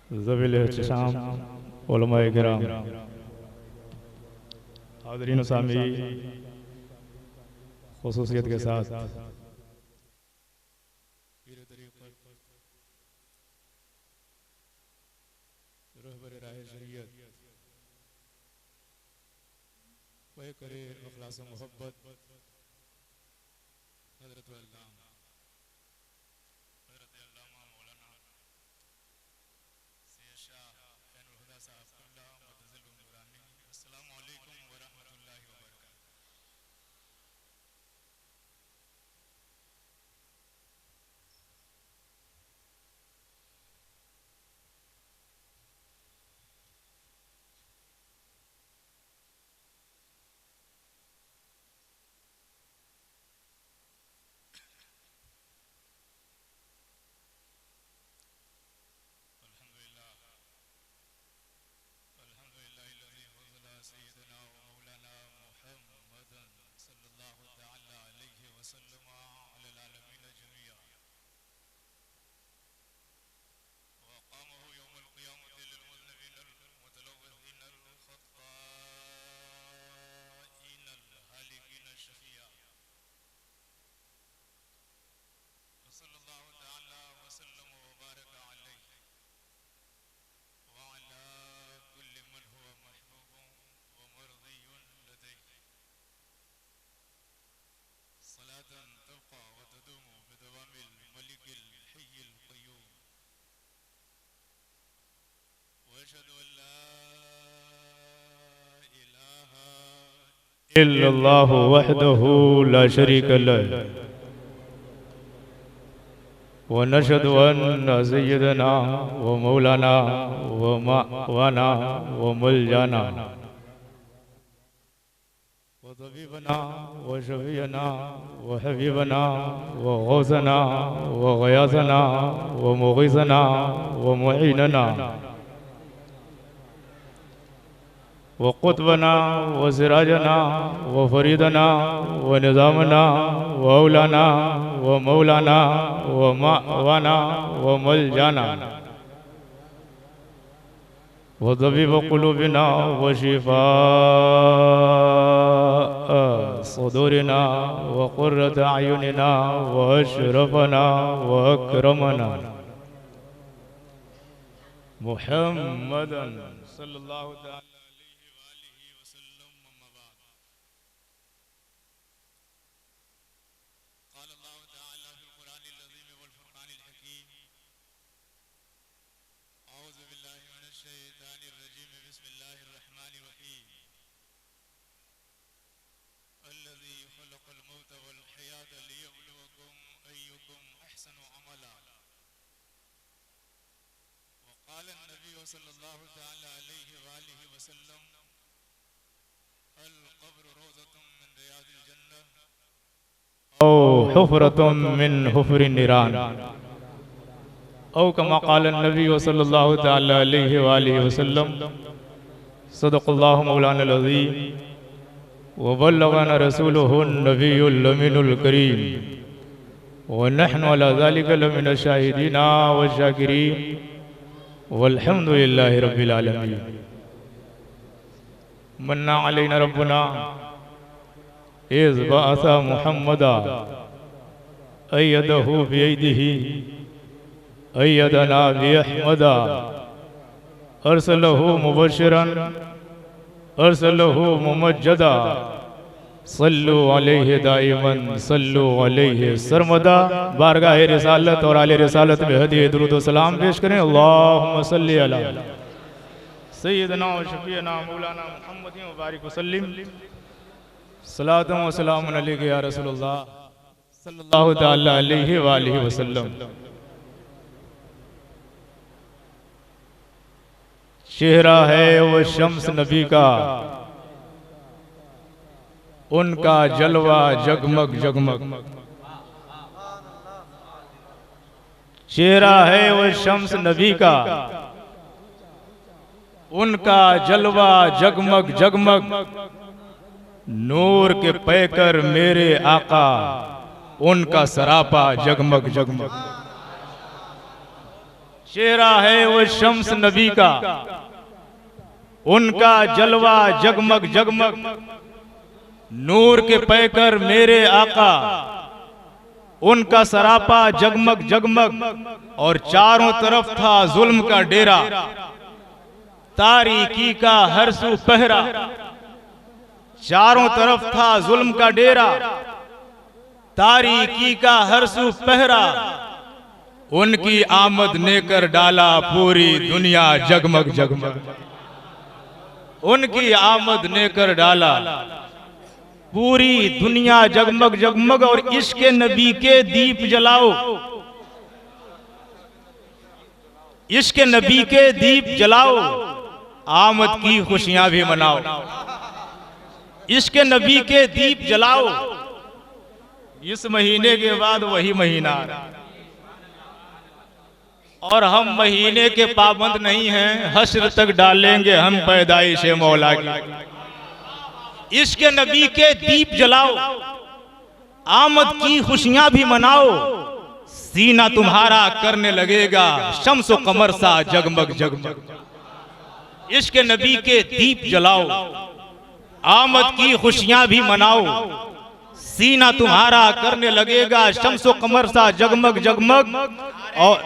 ज़वील एहतिशाम उलमाए किराम, हाज़रीन सामी, खुसूसियत के साथ रहबर राह शरीयत वह करे अखलास मोहब्बत हज़रत अल्लामा मौलाना सैयद शाह ऐनुल हुदा साहब कुल्ला मुअज़्ज़िज़ुल नूरानी। अस्सलामु अलैकुम व रहमतुल्लाहि व बरकातहू। इल्लल्लाहु वहदहू ला शरीक लह व नशहदु अन्ना सय्यदना व मौलाना व मवाना व मलजाना व तबीबना व शफीना व हबीबना व गौसना व गयासना व मुगीसना व मुईनना व कुतबना व सिराजना व फरीदना व निज़ामना व औलाना व मौलाना व मावाना व मलजाना व तबीब क़ुलूबिना व शिफा सुदूरिना व क़ुर्रत अयुनिना व अशरफना व अकरमना मुहम्मदन सल्लल्लाहु तआला औ हुफ़रतुम मिन हुफ़रिन निरान औ कमा क़ाल नबी सल्लल्लाहु तआला अलैहि वालिहि वसल्लम सदक़ल्लाहु मौलाना अज़ीम व बल्लगना रसूलुहुन नबियुल अमीनुल करीम व नहनु अला ज़ालिका लमिन शाहिदीना व शाकिरीन वल्हम्दुलिल्लाहि रब्बिल आलमीन। मन्ना अलैना रब्बुना इज़ बअसा मुहम्मदा अय्यदहू बियदिही अय्यदना बिअहमदा अरसलहू मुबश्शिरन अरसलहू मुमज्जदा सल्लु अलैहि दाइमन सल्लु अलैहि सरमदा। बारगाह रिसालत और आले रिसालत में हदीये दुरूद व सलाम पेश करें। अल्लाहुम्मा सल्लि अला सय्यदना व शफीना मौलाना मुहम्मदिन व बारिक वसल्लिम सलातु व सलामुन अलैका या रसूलल्लाह सल्लल्लाहु तआला अलैहि व आलिहि वसल्लम। चेहरा है वो शम्स नबी का, उनका जलवा जगमग जगमग। चेहरा है वो शम्स नबी का, उनका जलवा जगमग जगमग। नूर के पैकर मेरे आका, उनका सरापा जगमग जगमग। चेहरा है वो शम्स नबी का, उनका जलवा जगमग जगमग, नूर के पैकर मेरे आका, उनका सरापा जगमग जगमग, और चारों तरफ था जुल्म का डेरा, तारीकी का हर सू पहरा। चारों तरफ था जुल्म का डेरा, तारीकी का हर सू पहरा, उनकी आमद ने कर डाला पूरी दुनिया जगमग जगमग, उनकी आमद ने कर डाला पूरी दुनिया जगमग जगमग। और इश्क नबी के दीप जलाओ, इश्क नबी के दीप जलाओ, आमद की खुशियां भी मनाओ। इश्क नबी के दीप जलाओ, इस महीने के बाद वही महीना, और हम महीने के पाबंद नहीं हैं, हश्र तक डालेंगे हम पैदाइश मौला की। इश्क नबी के दीप जलाओ, आमद की खुशियां भी मनाओ, सीना तुम्हारा करने लगेगा शम्स व कमर सा जगमग जगमग। इश्क नबी के दीप जलाओ, आमद की खुशियां भी मनाओ, सीना तुम्हारा करने लगेगा शम्स व कमर सा जगमग जगमग। और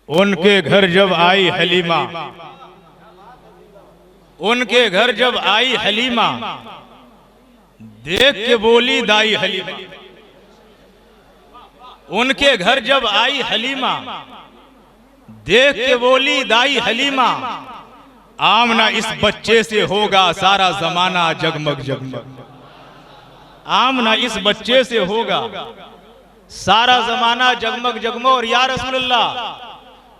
उनके घर जब आई हलीमा, उनके घर जब आई हलीमा, देख के बोली दाई हलीमा। उनके घर जब आई हलीमा, देख के बोली दाई हलीमा, आमना इस बच्चे से होगा सारा जमाना जगमग जगमग। आमना इस बच्चे से होगा सारा जमाना जगमग जगमग। और या रसूलल्लाह,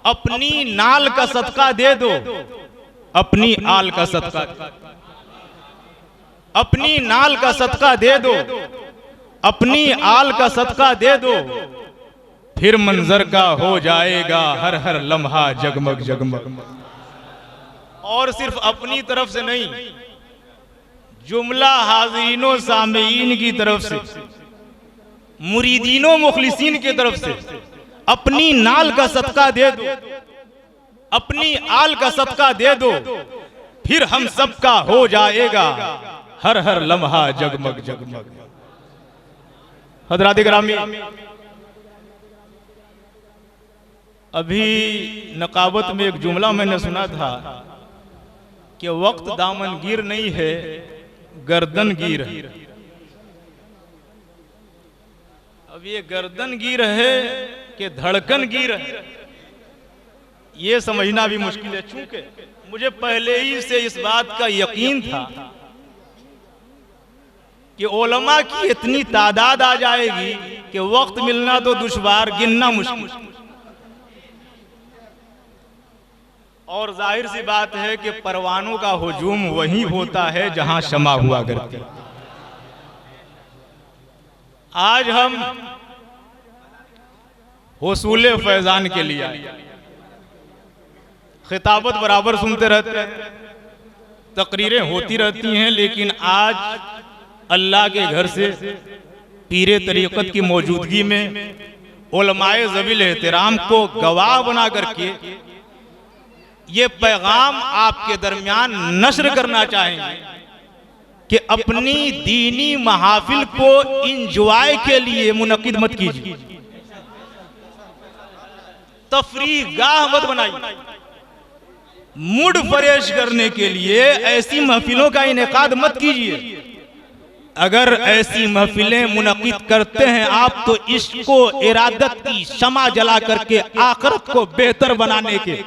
अपनी नाल का सदका दे दो, अपनी आल का सदका, अपनी नाल का सदका दे दो, अपनी आल का सदका दे दो, फिर मंजर का हो जाएगा हर हर लम्हा जगमग जगमग। और सिर्फ अपनी तरफ से नहीं, जुमला हाज़रीनों सामीईन की तरफ से, मुरीदीनों मुखलिसीन की तरफ से अपनी नाल का सदका दे दो, अपनी आल का सदका दे दो, फिर हम सबका हो जाएगा हर हर लम्हा जगमग जगमग। हज़रात गिरामी, अभी नकाबत में एक जुमला मैंने सुना था कि वक्त दामनगीर नहीं है, गर्दनगीर है। अब ये गर्दनगीर है कि धड़कनगीर है, ये समझना भी मुश्किल है। चूंकि मुझे पहले ही से इस बात का यकीन था कि उलमा की इतनी तादाद आ जाएगी कि वक्त मिलना तो दुश्वार, गिनना मुश्किल। और जाहिर सी बात है कि परवानों का हुजूम वहीं होता है जहां शमा हुआ करती। आज हम हुसूल फैजान के लिए खिताबत बराबर सुनते रहते हैं, तकरीरें होती रहती हैं, लेकिन आज अल्लाह के घर से पीरे तरीक़त की मौजूदगी में उलमाए ज़वील एहतराम को गवाह बना करके ये पैगाम आपके दरमियान नश्र करना चाहेंगे कि अपनी दीनी महाफिल को इंजॉय के लिए मुनक्किद मत कीजिए, तफरीह गाह मत बनाइए। मूड फ्रेश करने के लिए ऐसी महफिलों का इनेकाद मत कीजिए। अगर ऐसी महफिलें मुनक्किद करते हैं आप, तो इसको इरादत की शमा जला करके आखिरत को बेहतर बनाने के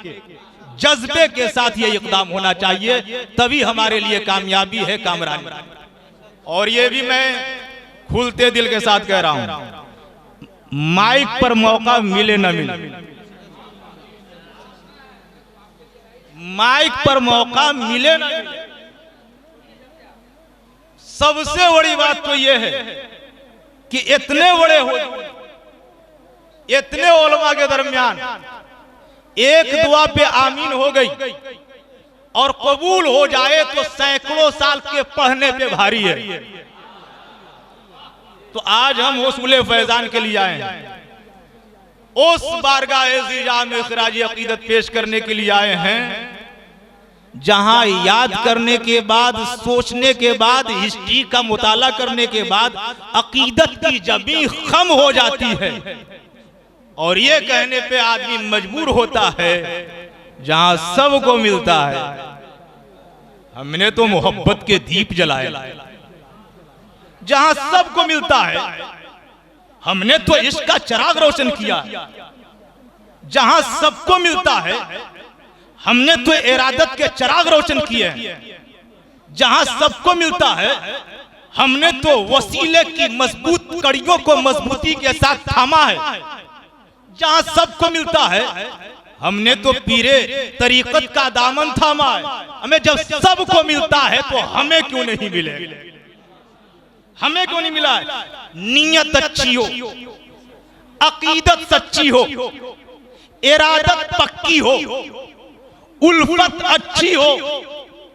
जज्बे के साथ ये इक़दाम होना चाहिए, तभी हमारे लिए कामयाबी है, कामरानी। और ये भी मैं खुलते दिल के साथ कह रहा हूं, माइक पर मौका मिले न मिले, माइक पर मौका मिले ना मिले, सबसे बड़ी बात तो यह है कि इतने बड़े हो, इतने उलमा के दरमियान एक दुआ पे आमीन हो गई और कबूल हो जाए तो सैकड़ों साल के पढ़ने पे भारी है। तो आज हम उसूल फैजान के लिए आए हैं, उस बारगाह में खराज अकीदत पेश करने के लिए आए हैं जहां याद करने के बाद, सोचने के बाद, हिस्ट्री का मुताला करने के बाद अकीदत की जबीं खम हो जाती है और ये कहने पे आदमी मजबूर होता है जहां सबको मिलता है हमने तो मोहब्बत के दीप जलाए, जहां सबको मिलता है हमने तो इश्क का चिराग रोशन किया, जहां सबको मिलता है हमने तो इरादत के चिराग रोशन किए, जहां सबको मिलता है हमने तो वसीले की मजबूत कड़ियों को मजबूती के साथ थामा है, जहां सबको मिलता है हमने तो पीरे तरीकत का दामन थामा है। हमें जब सबको मिलता है तो हमें क्यों नहीं मिले, हमें क्यों नहीं मिला है? नीयत अच्छी हो, अकीदत सच्ची हो, इरादत पक्की हो, उल्फत अच्छी हो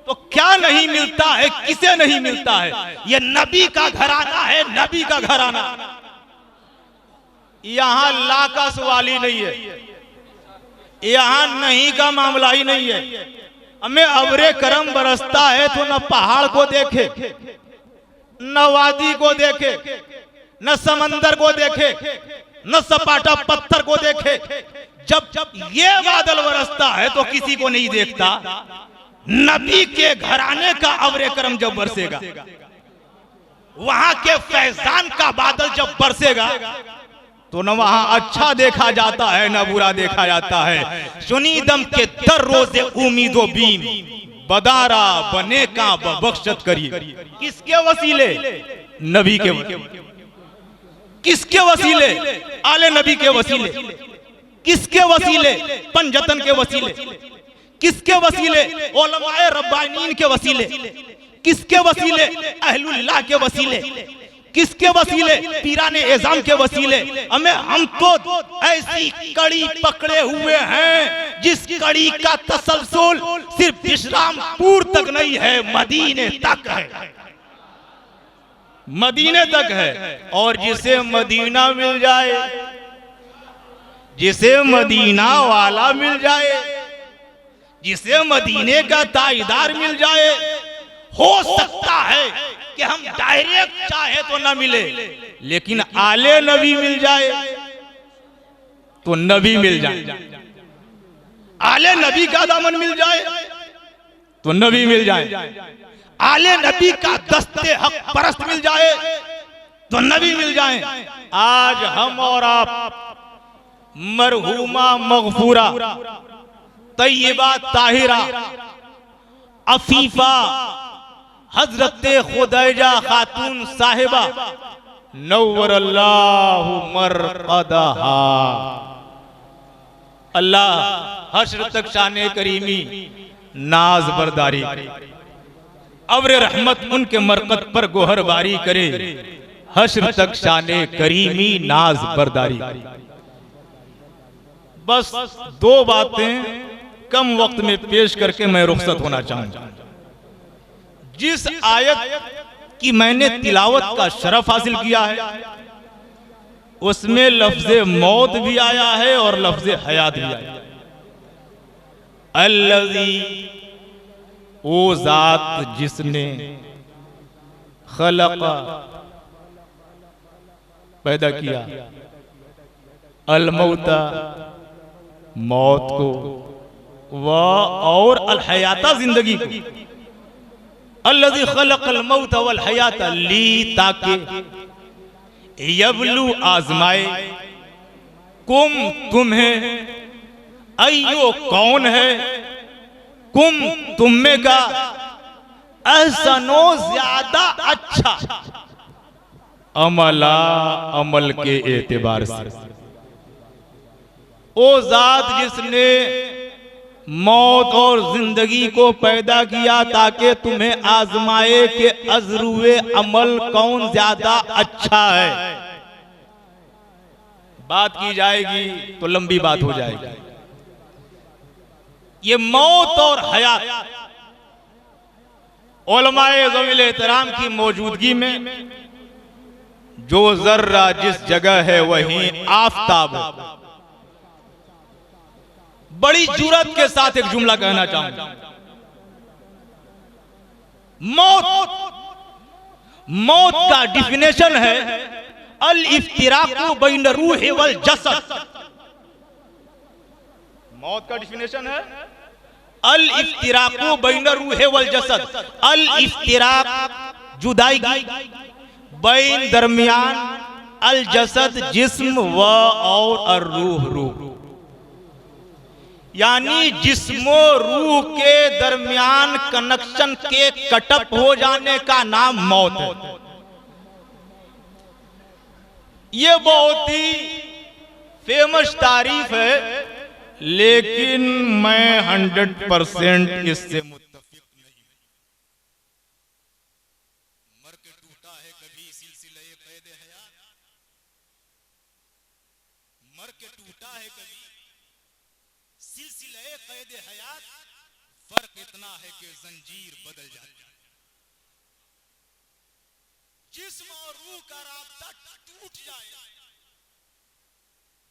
तो क्या नहीं मिलता है, किसे नहीं मिलता है? ये नबी का घराना है, नबी का घराना। यहां ला का सवाल ही नहीं है, यहां नहीं का मामला ही नहीं है। हमें अबरे करम बरसता है तो न पहाड़ को देखे, न वादी को देखे, न समंदर को देखे, न सपाटा पत्थर को देखे। जब ये बादल बरसता है तो किसी को नहीं देखता। नबी के घराने का अबरे करम जब बरसेगा, वहां के फैजान का बादल जब बरसेगा तो न वहां अच्छा देखा जाता है न बुरा देखा जाता है। सुनीदम के दर रोजे उम्मीदो बीम बदारा बने का बख्शत करिए। किसके वसीले? नबी के। किसके वसीले? आले नबी के वसीले। किसके वसीले? पंजतन के वसीले। किसके वसीले? उलमाए रब्बानीन के वसीले। किसके वसीले? अहलुल्लाह के वसीले। किसके वसीले? पीराने एजाम के वसीले। हम तो ऐसी कड़ी पकड़े हुए हैं जिस कड़ी का तसलसल सिर्फ इस्लामपुर तक नहीं है, मदीने तक है, मदीने तक है। और जिसे मदीना मिल जाए, जिसे मदीना वाला मिल जाए, जिसे मदीने का ताईदार मिल जाए, हो सकता है कि हम डायरेक्ट चाहे तो ना मिले, लेकिन आले नबी मिल जाए तो नबी मिल जाए, आले नबी का दामन मिल जाए तो नबी मिल जाए, आले नबी का दस्ते हक परस्त मिल जाए तो नबी मिल जाए। आज हम और आप मरहूमा मगफूरा तैयबा ताहिरा अफीफा हजरत खुदैजा खातून साहिबा नव्वरल्लाहु मरक़दहा, अल्लाह हश्र तक शाने करीमी नाज बरदारी, अब्र रहमत उनके मरकत पर गोहर बारी करे, हश्र तक शाने करीमी नाज बरदारी। बस दो बातें कम वक्त में पेश करके मैं रुखसत होना चाहूंगा। जिस आयत की मैंने तिलावत का शरफ हासिल किया है उसमें लफ्ज़े मौत भी आया है और लफ्ज़े हयात भी आया है। अल्लज़ी, वो जात जिसने खलक़ा, पैदा किया, अल मौता, मौत को, व और अल हयाता, जिंदगी को। अल्लज़ी खलक़ल मौत वल हयात ली, ताकि यबलू, आजमाए, कुम, तुम्हें, अय्यो, कौन है, कुम, तुम्हें का, अहसनो, ज्यादा अच्छा, अमला, अमल के एतबार से। ओ जात जिसने मौत और जिंदगी को पैदा किया ताकि तुम्हें आजमाए कि अजरुए अमल कौन ज्यादा अच्छा है। बात की जाएगी तो लंबी बात हो जाएगी। ये मौत और हयात उलमाए ज़वील एहतराम की मौजूदगी में जो जर्रा जिस जगह है वहीं आफताब है। बड़ी जुर्रत के साथ एक जुमला कहना चाहूंगा। मौत का डिफिनेशन है अल इफ्तिराकु बैन रूह वल जसद। मौत का डिफिनेशन है अल इफ्तिराकु बैन रूह वल जसद। अल इफ्तिराक जुदाई बैन दरमियान अल जसद जिस्म व और रूह रूह, यानी जिस्मो रूह के दरमियान कनेक्शन के कटअप हो जाने का नाम मौत है। ये बहुत ही फेमस तारीफ है, लेकिन मैं 100% इससे मुत्तफिक नहीं। मर के टूटा है कभी सिलसिले क़ैद हयात, मर के टूटा है कभी सिलसिले क़ैद हयात, फर्क इतना है कि जंजीर बदल जाती है। जिस्म और रूह का राब्ता टूट जाए,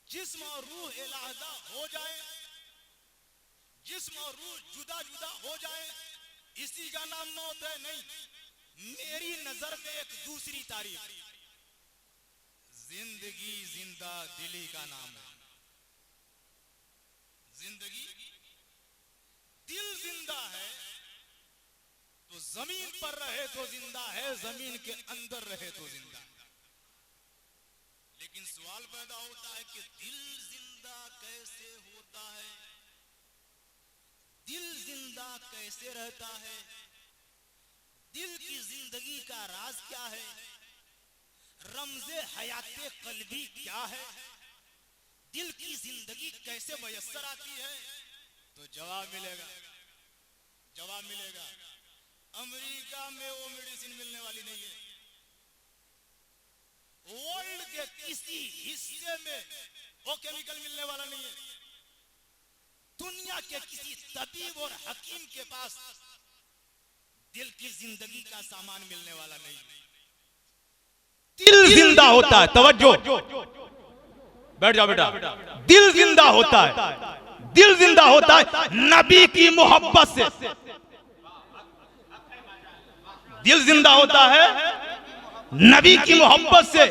जिस्म और रूह अलहदा हो जाए, जिस्म और रूह जुदा जुदा हो जाए, इसी का नाम मौत है। नहीं, मेरी नजर में एक दूसरी तारीफ, जिंदगी जिंदा दिली का नाम है। जिंदगी दिल जिंदा है तो जमीन पर रहे तो जिंदा है, जमीन के अंदर रहे तो जिंदा है। लेकिन सवाल पैदा होता है कि दिल जिंदा कैसे होता है, दिल जिंदा कैसे रहता है, दिल की जिंदगी का राज क्या है, रमज़े हयाते कल्बी क्या है, दिल की जिंदगी कैसे मयस्सर आती है? तो जवाब मिलेगा, जवाब मिलेगा। अमेरिका में वो मेडिसिन मिलने वाली नहीं है, वर्ल्ड के किसी हिस्से में वो केमिकल मिलने वाला नहीं है, दुनिया के किसी तबीब और हकीम के पास दिल की जिंदगी का सामान मिलने वाला नहीं। दिल जिंदा होता है, तवज्जो, बैठ जाओ बेटा। दिल जिंदा होता है, दिल जिंदा होता है नबी की मोहब्बत से। दिल जिंदा होता है नबी की मोहब्बत से।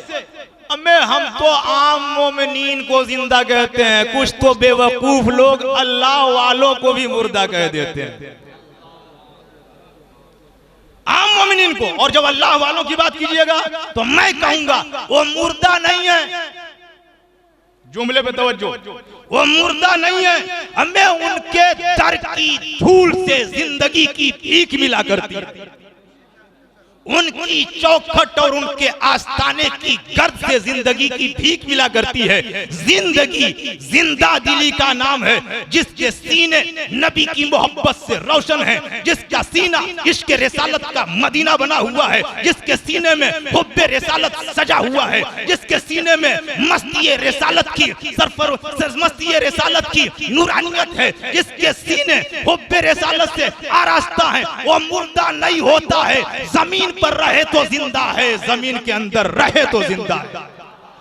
हम तो आम मोमिनीन को जिंदा कहते हैं, कुछ तो बेवकूफ लोग अल्लाह वालों को भी मुर्दा कह देते हैं, आम मोमिनीन को। और जब अल्लाह वालों की बात कीजिएगा तो मैं कहूंगा वो मुर्दा नहीं है। जुमले पे तवज्जो, वो मुर्दा नहीं है, हमें उनके दर की धूल से जिंदगी की भीख मिला करती है, उनकी चौखट और उनके आस्ताने की गर्द से जिंदगी की भीख मिला करती है। जिंदगी जिंदा दिली का नाम है, जिसके सीने नबी की मोहब्बत से रोशन है, जिसका सीना इश्क रिसालत का मदीना बना हुआ है, जिसके सीने में हुब्बे रिसालत सजा हुआ है, जिसके सीने में मस्ती रिसालत की मस्ती रिसालत की नूरानियत है, जिसके सीने हुब्बे रिसालत से आरास्ता है, वो मुर्दा नहीं होता है। जमीन पर रहे तो जिंदा है, जमीन के अंदर रहे तो जिंदा है।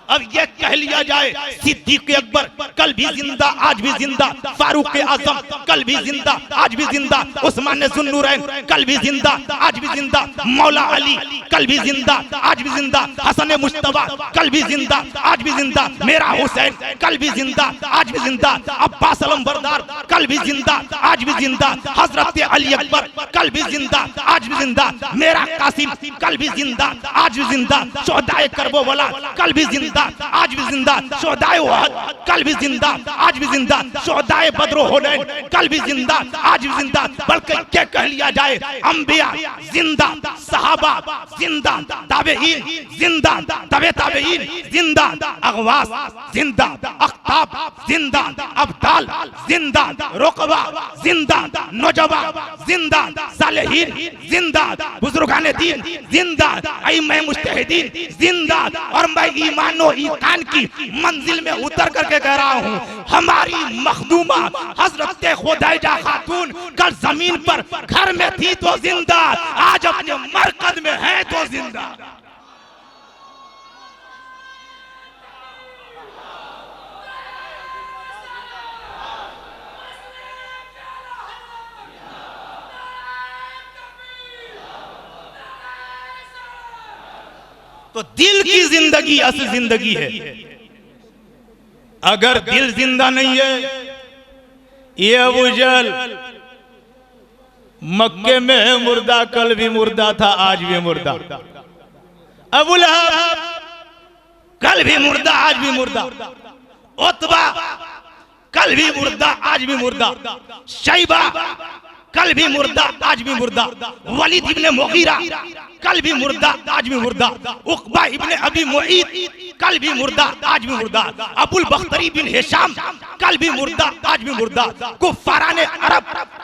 अब यह कह लिया जाए सिद्दीक़ अकबर कल भी जिंदा आज भी जिंदा, फारूक आजम कल भी जिंदा आज भी जिंदा, उस्मान ज़ुन्नूरैन कल भी जिंदा आज भी जिंदा, मौला अली कल भी जिंदा आज भी जिंदा, हसन मुश्तबा कल भी जिंदा आज भी जिंदा, मेरा हुसैन कल भी जिंदा आज भी जिंदा, अब्बास अलमबरदार कल भी जिंदा आज भी जिंदा, हजरत अली अकबर कल भी जिंदा आज भी जिंदा, मेरा कासिम कल भी जिंदा आज भी जिंदा, शोहदाए करबला कल भी जिंदा जिंदा आज भी जिंदा, शुहदाए उहद कल भी जिंदा आज भी जिंदा, शुहदाए बद्र हुनैन कल भी जिंदा आज भी जिंदा, बल्कि क्या कह लिया जाए, अंबिया जिंदा, सहाबा जिंदा, ताबेईन जिंदा, तबे ताबेईन जिंदा, अगवास जिंदा, अख्ताब जिंदा, अब्दाल जिंदा, रुकबा जिंदा, नौजवा जिंदा, सालेहीन जिंदा, बुजुर्गाने दीन जिंदा, अइम्मा मुज्तहिदीन जिंदा। और मैं ईमानो ईकान की मंजिल में उतर करके कह रहा हूँ, हमारी मखदूमा हजरत खुदैजा खातून कल जमीन पर घर में थी तो जिंदा, आज अपने मरकज में है तो जिंदा। तो दिल की जिंदगी असल जिंदगी है। अगर दिल जिंदा नहीं है, ये अबू जहल मक्के में है मुर्दा, कल भी मुर्दा था आज भी मुर्दा। अबू लहब कल भी मुर्दा आज भी मुर्दा। उतबा कल भी मुर्दा आज भी मुर्दा। शैबा कल भी मुर्दा आज भी मुर्दा। वलीद इब्ने मुगीरा कल भी मुर्दा आज भी मुर्दा। उक़बा इब्ने अबी मुईद कल भी मुर्दा आज भी मुर्दा। अबुल बख्तरी बिन हिशाम कल भी मुर्दा आज भी मुर्दा। कुफ़ाराने अरब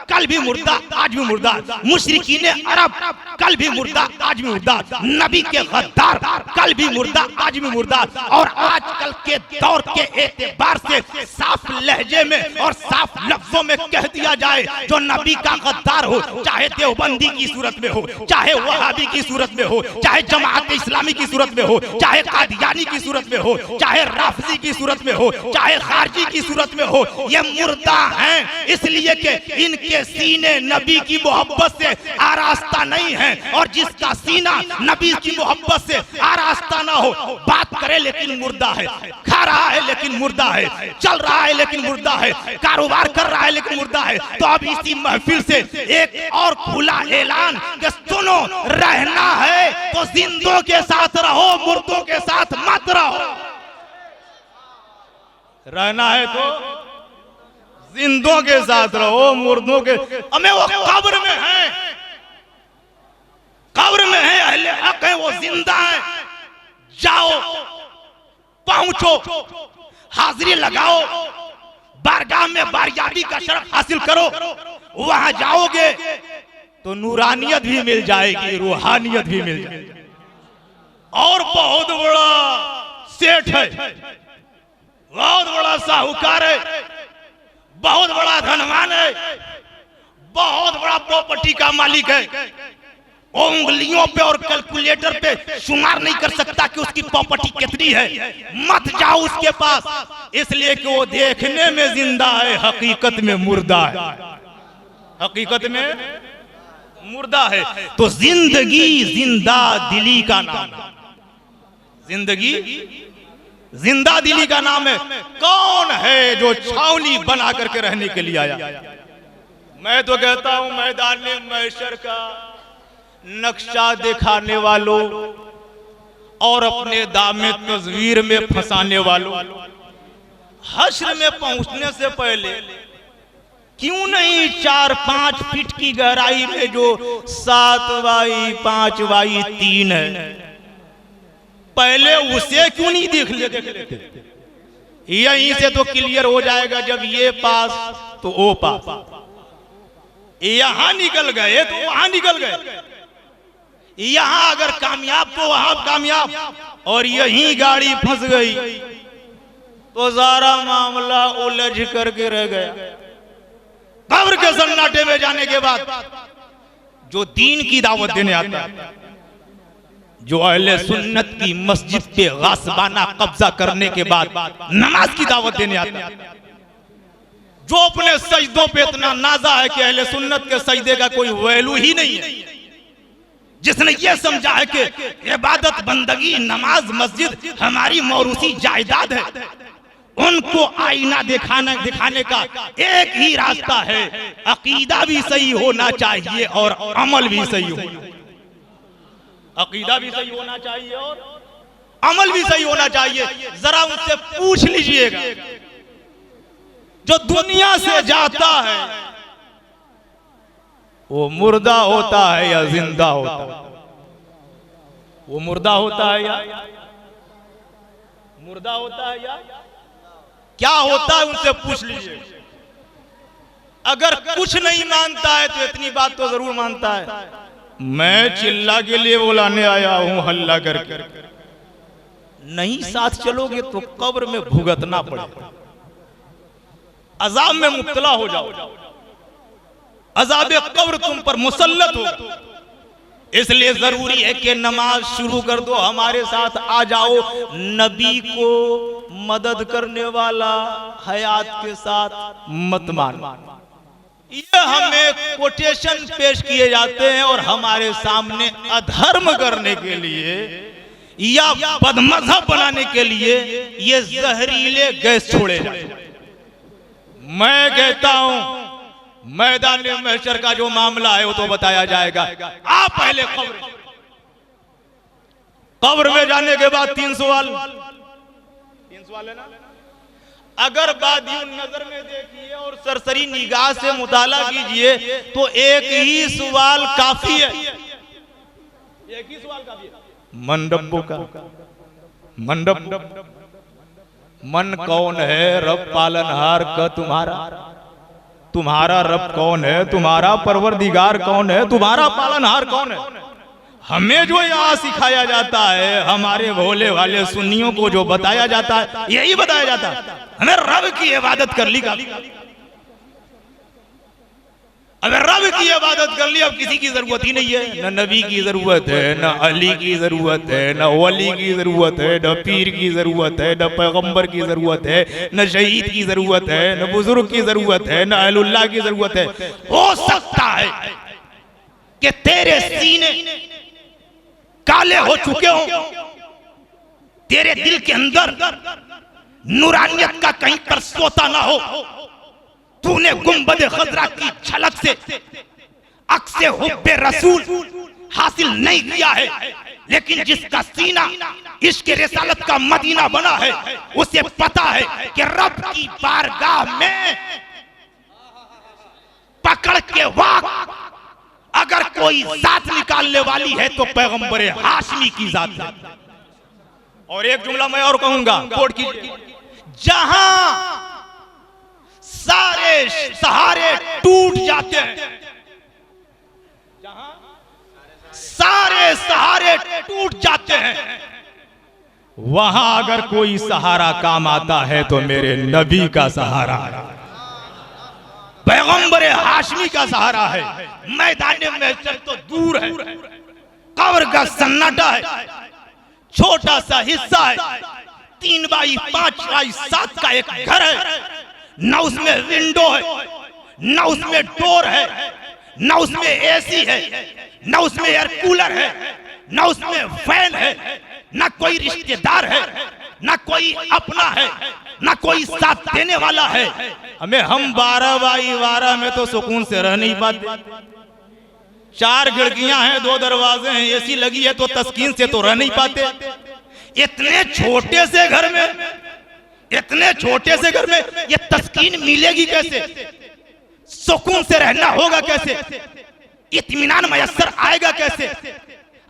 कल भी मुर्दा आज भी मुर्दा। मुशरिकीने अरब कल भी मुर्दा आज भी मुर्दा। नबी के गद्दार कल भी मुर्दा आज भी मुर्दा। और आजकल के दौर के एतबार से साफ लहजे में और साफ लफ्जों में कह दिया जाए, जो नबी का गद्दार हो, चाहे देवबंदी की सूरत में हो, चाहे वहाबी की सूरत में हो, चाहे जमात इस्लामी की सूरत में हो, चाहे कादियानी की सूरत में हो, चाहे राफजी की सूरत में हो, चाहे खारजी की सूरत में हो, ये मुर्दा हैं, इसलिए कि इनके सीने नबी की मोहब्बत से आरास्ता नहीं है। और जिसका सीना नबी की मोहब्बत से आरास्ता ना हो, बात करे लेकिन मुर्दा है, खा रहा है लेकिन मुर्दा है, चल रहा है लेकिन मुर्दा है, कारोबार कर रहा है लेकिन मुर्दा है। तो अब इसी महफिल से एक और खुला ऐलान कि सुनो, रहना है तो जिंदों के साथ रहो, मुर्दों के साथ मत रहो। रहना है तो जिंदों के साथ रहो, मुर्दों के। हमें वो कब्र में है, कब्र में है, अहले हक है, वो जिंदा है। जाओ, पहुंचो, हाजिरी लगाओ, बारगाह में बारियाबी का शरफ हासिल करो। वहां जाओगे तो नूरानियत भी मिल जाएगी, रूहानियत भी मिल जाएगी। और बहुत बड़ा सेठ है, बहुत बड़ा साहूकार है, बहुत बड़ा धनवान है, बहुत बड़ा प्रॉपर्टी का मालिक है। उंगलियों पे और कैलकुलेटर पे शुमार नहीं कर सकता कि उसकी प्रॉपर्टी कितनी है। मत जाओ उसके पास, इसलिए कि वो देखने में जिंदा है, हकीकत में मुर्दा है, हकीकत में मुर्दा है। तो जिंदगी जिंदा दिली का नाम है, जिंदगी जिंदा दिली का नाम है। कौन है जो छावनी बना करके रहने के लिए आया? मैं तो कहता हूं, मैदान महशर का नक्शा दिखाने वालों और अपने दामे तस्वीर में फंसाने वालों, हश्र में पहुंचने से पहले क्यों नहीं 4-5 फीट की गहराई में जो 7x5x3 है, पहले उसे क्यों नहीं देख लेते? यहीं से तो क्लियर हो जाएगा, जब ये पास तो वो पास, यहां निकल गए तो वहां निकल गए, यहां अगर कामयाब तो वहां कामयाब, और यहीं गाड़ी फंस गई तो सारा मामला उलझ करके रह गया। कब्र के सन्नाटे में जाने के बाद जो दीन की दावत देने आता है, जो अहले सुन्नत की मस्जिद पे गासबाना कब्जा करने के बाद नमाज की दावत देने आता है, जो अपने सजदों पे इतना नाजा है कि अहले सुन्नत के सजदे का कोई वैल्यू ही नहीं है, जिसने ये समझा है कि इबादत बंदगी नमाज मस्जिद हमारी मौरूसी जायदाद है, उनको आईना दिखाने का एक ही रास्ता है, अकीदा भी सही होना चाहिए और अमल भी सही हो। अकीदा भी सही होना चाहिए और अमल भी सही होना चाहिए। जरा उनसे पूछ लीजिएगा, जो दुनिया से जाता है वो मुर्दा होता है या जिंदा होता है? वो मुर्दा होता है या मुर्दा होता है या क्या होता है? उनसे पूछ लीजिए। अगर कुछ नहीं मानता है तो इतनी बात तो जरूर मानता है, मैं चिल्ला के लिए बुलाने आया हूं हल्ला करके। नहीं साथ चलोगे तो कब्र में भुगतना पड़ेगा, अजाब में मुब्तला हो जाओ, अजाब कब्र तुम पर मुसल्लत हो। इसलिए जरूरी है कि नमाज शुरू कर दो, हमारे साथ आ जाओ। नबी को मदद करने वाला हयात के साथ मत मानो। ये हमें कोटेशन पेश किए जाते हैं और हमारे सामने अधर्म करने के लिए या बदमज़हब बनाने के लिए ये जहरीले गैस छोड़े जाते हैं। मैं कहता हूं मैदान महशर का जो मामला है वो तो बताया जाएगा। आप पहले कब्र में जाने के बाद 3 सवाल है ना? अगर बात यूं नजर में देखिए और सरसरी निगाह से मुताला कीजिए तो एक ही सवाल काफी है। एक ही सवाल काफी है। मन रब्बो का मन कौन है? रब पालनहार का तुम्हारा रब कौन है? तुम्हारा परवरदिगार कौन है? तुम्हारा पालनहार कौन है? हमें जो यहाँ सिखाया जाता है, हमारे भोले वाले सुन्नियों को जो बताया जाता है, यही बताया जाता है। हमें रब की इबादत कर ली, अगर रब की इबादत कर ली अब किसी की जरूरत ही नहीं है। न नबी की जरूरत है, न अली की जरूरत है, न वली की जरूरत है, न पीर की जरूरत है, न पैगंबर की जरूरत है, न शहीद की जरूरत है, न बुजुर्ग की जरूरत है, न अहलुल्लाह की जरूरत है। हो सकता है कि तेरे सीने काले हो चुके हो, तेरे दिल के अंदर नूरानियत का कहीं पर सोता ना हो, तूने गुंबद खजरा की झलक से अक्से हुब्बे रसूल हासिल नहीं किया है, लेकिन जिसका सीना इश्क रिसालत का मदीना बना है उसे पता है कि रब की बारगाह में पकड़ के वक्त अगर कोई जात निकालने वाली है तो पैगंबर हाशमी की जात है। और एक जुमला मैं और कहूंगा, कोट कीजिए, जहां सारे सहारे टूट जाते हैं, जहां सारे सहारे टूट जाते हैं, वहां अगर कोई सहारा काम आता है तो मेरे नबी का सहारा है, पैगंबर हाशमी का सहारा है। मैदान महशर तो दूर है, कब्र का सन्नाटा है, छोटा सा हिस्सा है, 3x5x7 का एक घर है, न उसमें विंडो है, न उसमें डोर है, न उसमें एसी है, न उसमें एयर कूलर है, न उसमें फैन है, न कोई रिश्तेदार है, न कोई अपना है, न कोई साथ देने वाला है। हम 12x12 में तो सुकून से रह नहीं पाते। 4 खिड़कियां हैं, 2 दरवाजे हैं, एसी लगी है तो तस्कीन से तो रह नहीं पाते। इतने छोटे से घर में, इतने छोटे से घर में ये तस्कीन मिलेगी कैसे? सुकून से रहना होगा कैसे? इत्मीनान मयस्सर आएगा कैसे?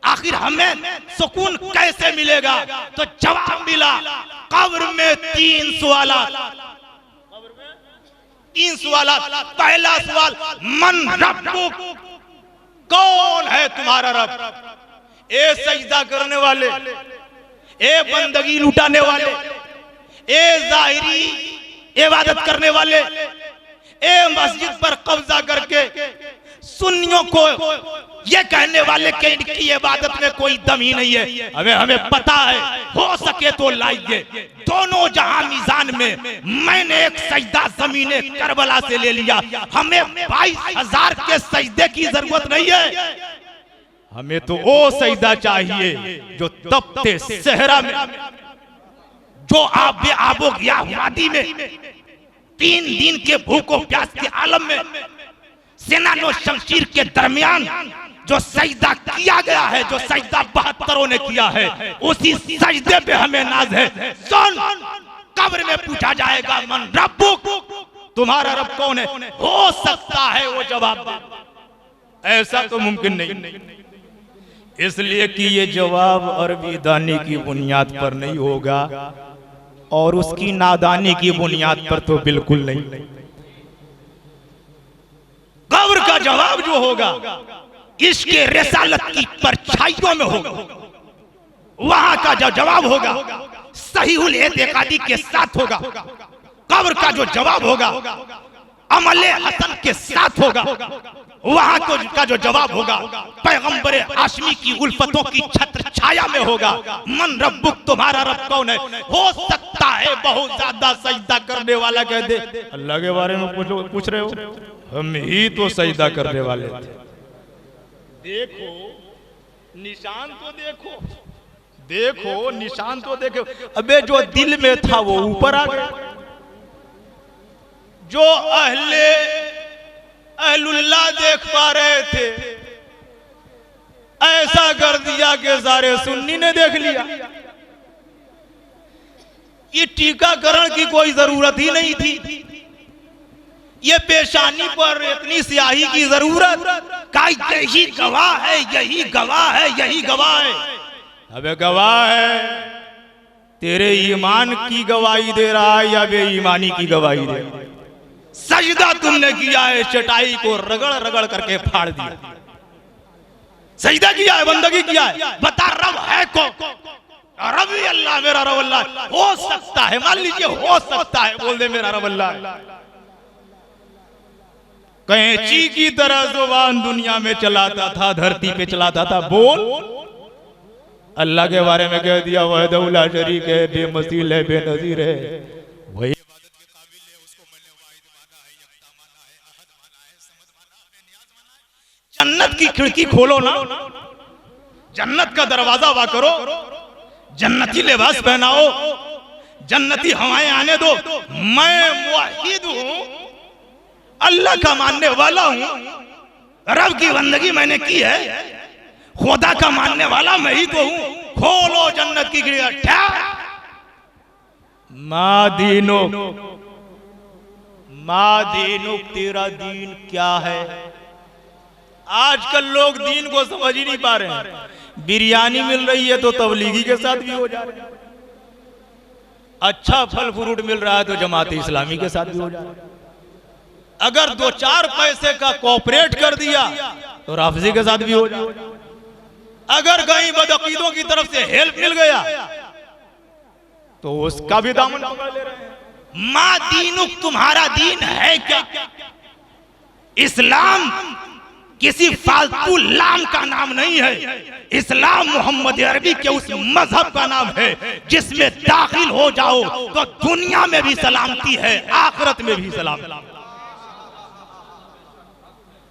आखिर हमें सुकून कैसे मिलेगा? तो जवाब मिला, कब्र में 3 सवाल। पहला सवाल, मन रब्बुक, कौन है तुम्हारा रब? ए सजदा करने वाले, ए बंदगी लुटाने वाले, ए जाहिरी इबादत करने वाले, ए मस्जिद पर कब्जा करके सुन्नियों को ये कहने वाले कि इनकी इबादत में कोई दम ही नहीं है। हमें पता है, हो सके तो लाइए दोनों जहां मीजान में। मैंने एक सजदा ज़मीने करबला से ले लिया, हमें 22,000 के सजदे की जरूरत नहीं है। हमें तो वो सजदा चाहिए जो तपते सहरा में, जो आबो गया वादी में, 3 दिन के भूखों प्यास के आलम में, सेनानो शमशीर के दरमियान जो सजदा किया गया है, जो सजदा 72 ने किया है, उसी सजदे पे हमें नाज है। सुन, कब्र में पूछा जाएगा मन रब्बुक, तुम्हारा रब कौन है? हो सकता है वो जवाब दे, ऐसा तो मुमकिन नहीं। इसलिए कि ये जवाब अरबी दानी की बुनियाद पर नहीं होगा और उसकी नादानी की बुनियाद पर तो बिल्कुल नहीं। कब्र का जवाब जो होगा इसके रिसालत की परछाइयों में होगा। वहां का जो जवाब होगा सहीहुल एतिकादी के साथ होगा। कब्र का जो जवाब होगा अमले हसन के साथ होगा। वहां का जो जवाब होगा पैगंबर हाशमी की उल्फतों की छत्र छाया में होगा। मन रब्बुक, तुम्हारा रब कौन है? हो सकता है बहुत ज्यादा सजदा करने वाला कह दे अल्लाह के बारे में पूछ रहे हो, हम ही तो सजदा करने वाले थे। देखो निशान तो देखो, देखो निशान तो देखो। अबे जो दिल में था वो ऊपर आ गया। जो अहलुल्लाह देख पा रहे थे ऐसा कर दिया कि सारे सुन्नी ने देख लिया। ये टीकाकरण की कोई जरूरत ही नहीं थी। ये पेशानी पर इतनी स्याही की जरूरत का? यही गवाह है, यही गवाह है, यही गवाह है। अबे गवाह है, तेरे ईमान की गवाही दे रहा है या बेईमानी की गवाही दे रहा है? सजदा तुमने किया है, चटाई को रगड़ रगड़ करके फाड़ दिया। सजदा किया है, बंदगी किया है। बता रब है कौन? रब ही अल्लाह, मेरा रब अल्लाह। हो सकता है, मान लीजिए हो सकता है, बोल दे मेरा रब अल्लाह। कैंची की तरह जुबान दुनिया में चलाता था, धरती पे चलाता था। बोल, अल्लाह के बारे में कह दिया वहदहु ला शरीक है, बेमसील है, बेनजीर है, वही जन्नत की खिड़की खोलो ना, जन्नत का दरवाजा वा करो, जन्नती लिबास पहनाओ, जन्नती हवाएं आने दो। मैं मुवाहिद हूं, अल्लाह का मानने वाला हूं, रब की बंदगी मैंने की है, खुदा का मानने वाला मैं ही तो हूं। खोलो जन्नत की खिड़की। मा दीनुक, तेरा दीन क्या है? आजकल लोग दीन को समझ ही नहीं पा रहे हैं। बिरयानी मिल रही है तो तबलीगी के साथ भी हो जा रहा है। अच्छा फल फ्रूट मिल रहा है तो जमात इस्लामी के साथ भी हो जा रहा है। अगर 2-4 पैसे का कॉपरेट कर दिया तो राफजी के साथ भी हो जा रहा है। अगर कहीं बदअकीदों की तरफ से हेल्प मिल गया तो उसका भी दामन पकड़ ले रहे हैं। मा दीनुक, तुम्हारा दीन है क्या? इस्लाम किसी फालतू लाम का नाम नहीं है। इस्लाम मोहम्मद अरबी के उस मजहब का नाम है जिसमें दाखिल हो जाओ तो दुनिया में भी सलामती है, आखिरत में भी सलामती।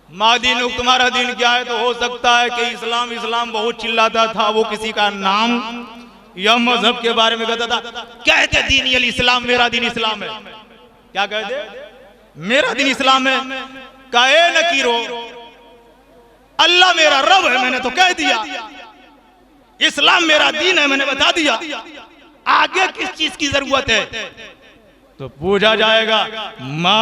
मादीन, तुम्हारा दीन क्या है? तो हो सकता है कि इस्लाम इस्लाम बहुत चिल्लाता था, वो किसी का नाम या मजहब के बारे में कहता था। कहते दीन अल इस्लाम, मेरा दीन इस्लाम है। क्या कहते? मेरा दीन इस्लाम है। कहे न कीरो, अल्लाह मेरा रब है, मैंने तो कह दिया। इस्लाम मेरा दीन है, मैंने बता दिया। आगे किस चीज की जरूरत है? तो पूछा जाएगा मा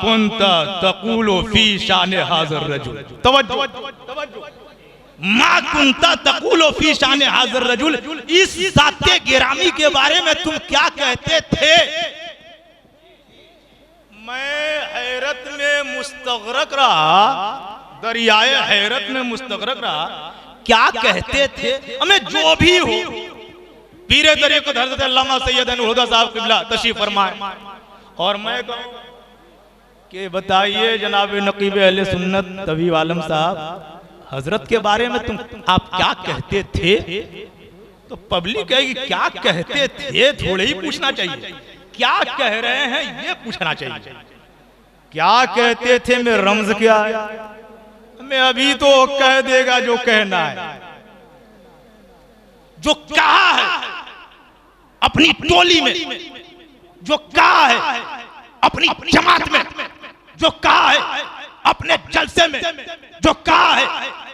कुंता तकूलो फी शान हाज़िर रजुल। तवज्जो, मा कुंता तकूलो फी शान हाज़िर रजुल, इस ज़ाते गिरामी के बारे में तुम क्या कहते थे? मैं हैरत में मुस्तगरक रहा, दरियाए हैरत में मुस्तगरक रहा। क्या कहते थे? हमें जो भी हो, पीरे तरीक़त हज़रत अल्लामा सैयद हुदा साहब क़िबला तशरीफ़ फरमाए। और मैं कहूं कि बताइए जनाब नक़ीब अहले सुन्नत तबीब आलम साहब, हजरत के बारे में आप क्या कहते थे? तो पब्लिक कहेगी क्या कहते थे, थोड़े ही पूछना चाहिए। क्या कह रहे हैं ये पूछना चाहिए। क्या कहते थे में रमज क्या है? मैं अभी तो कह देगा जो कहना है। जो कहा है अपनी टोली में, जो कहा है अपनी जमात में, जो कहा है अपने जलसे में, जो कहा है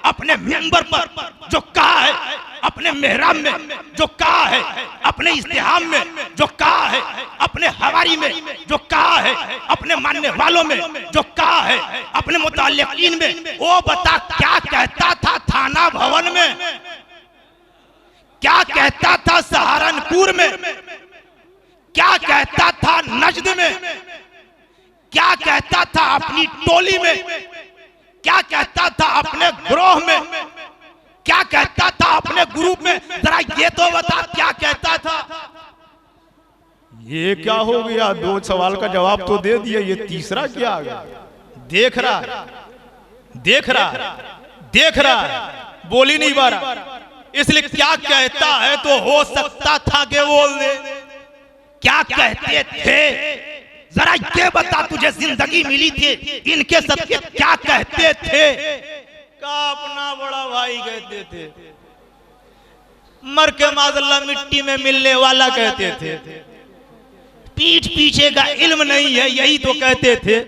अपने मेंबर पर जो कहा है, अपने मेहराब में जो कहा है, अपने इस्तेहाम में जो कहा है, अपने हवारी में जो कहा है, अपने मानने वालों में जो कहा है, अपने मुताल्लिकीन में, वो बता क्या कहता था थाना भवन में, क्या कहता था सहारनपुर में, क्या कहता था नजद में, क्या कहता था अपनी टोली में, क्या कहता था अपने ग्रोह में, क्या कहता था अपने ग्रुप में, जरा ये तो बता क्या कहता था। ये क्या हो गया? 2 सवाल का जवाब तो दे दिया, ये तीसरा क्या आ गया? देख रहा देख रहा देख रहा, बोल ही नहीं पा रहा, इसलिए क्या कहता है तो हो सकता था कि बोल दे। क्या कहते थे जरा ये बता, तुझे जिंदगी मिली थी इनके सबके, क्या कहते थे? का अपना बड़ा भाई कहते थे, मर के माज़अल्लाह मिट्टी में मिलने वाला कहते थे, पीठ पीछे का इल्म नहीं है यही तो कहते थे,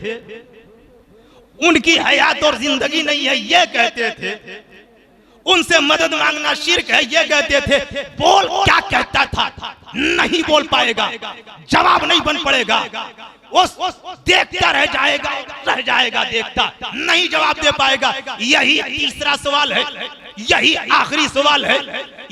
उनकी हयात और जिंदगी नहीं है ये कहते थे, उनसे मदद मांगना शिर्क है ये कहते थे। बोल क्या कहता था? नहीं बोल पाएगा, जवाब नहीं बन पड़ेगा, वो देखता रह जाएगा देखता, नहीं जवाब दे पाएगा। यही तीसरा सवाल है, यही आखिरी सवाल है,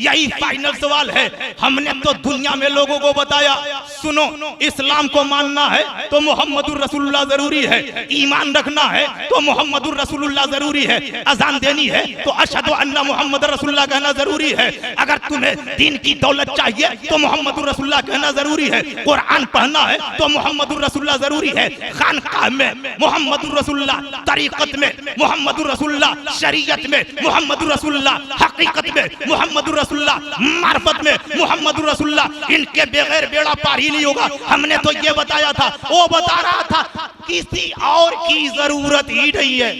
यही फाइनल सवाल है। हमने तो दुनिया में लोगों को बताया, सुनो इस्लाम को मानना है तो मोहम्मदुर रसूलुल्लाह जरूरी है, ईमान रखना है तो मोहम्मदुर रसूलुल्लाह जरूरी है, अजान देनी है तो अशहदु अन्ना मुहम्मद रसूलुल्लाह कहना जरूरी है, अगर तुम्हें दीन की दौलत चाहिए तो मोहम्मदुर रसूलुल्लाह कहना जरूरी है, कुरान पढ़ना है तो मोहम्मदुर रसूलुल्लाह जरूरी है, खानकाह में मोहम्मदुर रसूलुल्लाह, तरीकत में मोहम्मदुर रसूलुल्लाह, शरीयत में मोहम्मदुर रसूलुल्लाह, हकीकत में मोहम्मदुर रसूलुल्लाह, मार्फत में मोहम्मदुर रसूलुल्लाह, इनके बगैर बेड़ा पार ही नहीं होगा। हमने तो ये बताया था, वो बता रहा था किसी और की जरूरत ही नहीं है,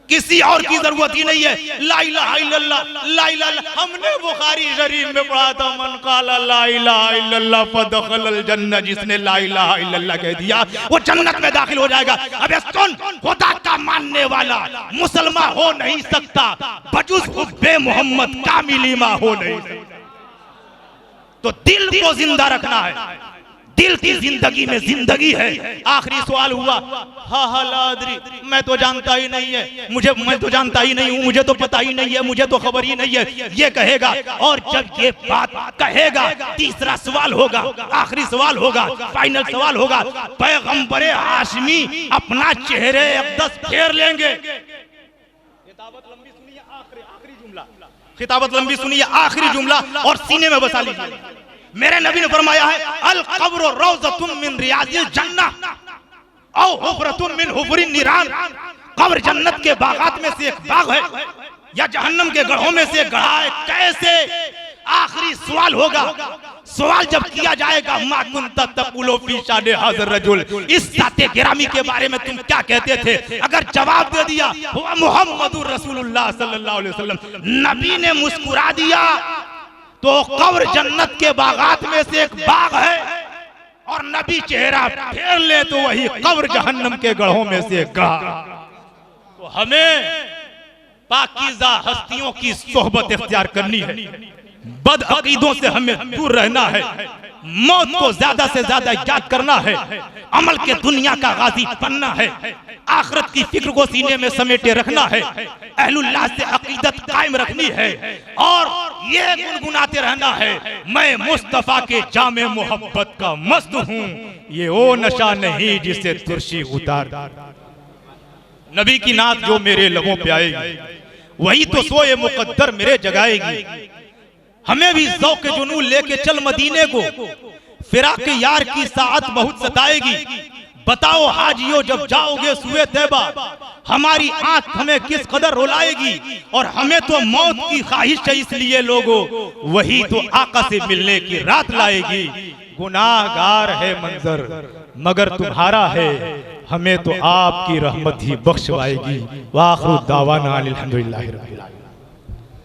किसी और की जरूरत ही नहीं है। ला इलाहा इल्लल्लाह, ला इलाहा इल्लल्लाह, हमने बुखारी शरीफ में पढ़ा था, मन काला ला इलाहा इल्लल्लाह फदखलल जन्नह, जिसने ला इलाहा इल्लल्लाह कह दिया वो जन्नत में दाखिल हो जाएगा। अबे सुन, खुदा का मानने वाला मुसलमान हो नहीं सकता बजुज हुब्बे मोहम्मद कामिल ईमान हो नहीं सकता। तो दिल को जिंदा रखना है, दिल की जिंदगी में जिंदगी है। आखिरी सवाल हुआ, मैं तो जानता ही नहीं है, मैं तो जानता ही नहीं हूँ, मुझे तो पता ही नहीं है, मुझे तो खबर ही नहीं है, ये कहेगा। और जब ये बात कहेगा, तीसरा सवाल होगा, आखिरी सवाल होगा, फाइनल सवाल होगा, पैगंबरे हाशमी अपना चेहरे अक़दस फेर लेंगे। खिताबत लंबी सुनिए, आखिरी जुमला और सीने में बसा लीजिए। मेरे नबी ने फरमाया है, अल कब्र रौज़तुम मिन रियाज़िल जन्नह औ हुफ़रतुम मिन हुफ़रिन निरान। कब्र जन्नत के बागात में से एक बाग है या जहन्नम के गढ़ों में से एक गढ़ा है। कैसे? आखिरी सवाल होगा। सवाल जब किया जाएगा, मा कुन्ता तक़ूलु फ़ी शान हाज़ा रजुल, इस साते गिरामी के बारे में तुम क्या कहते थे? अगर जवाब दे दिया हुआ मुहम्मदुर रसूलुल्लाह सल्लल्लाहु अलैहि वसल्लम, नबी ने मुस्कुरा दिया तो कब्र जन्नत के बागात में से एक बाग है, और नबी चेहरा फेर ले तो वही कब्र जहन्नम के गढ़ों में से एक गढ़। तो हमें पाकीज़ा हस्तियों की सोहबत इख्तियार करनी है, बद अकीदों से हमें दूर रहना है, मौत को ज्यादा से ज्यादा याद करना है, अमल के दुनिया का गाजी बनना है, आखिरत की फिक्र को सीने में समेटे रखना है, अहलुल्लाह से अकीदत कायम रखनी है, और ये गुनगुनाते रहना है, मैं मुस्तफा के जामे मोहब्बत का मस्त हूँ, ये वो नशा नहीं जिसे तुर्शी उतार। नबी की नात जो मेरे लबों पे आएगी, वही तो सोए मुकद्दर मेरे जगाएगी। हमें भी ज़ौक़ जुनून लेके चल मदीने को, फिराक यार की साथ बहुत सताएगी। बताओ हाजियो जब जाओगे सुए तैबा, हमारी आंख हमें किस कदर रुलाएगी। और हमें तो मौत की ख्वाहिश है, इसलिए लोगों वही तो आका से मिलने की रात लाएगी। गुनाहगार है मंजर मगर तुम्हारा है, हमें तो आपकी रहमत ही बख्शवाएगी। वाखिरु दावाना अनिल हम्दुलिल्लाहि रब्बिल आलमीन।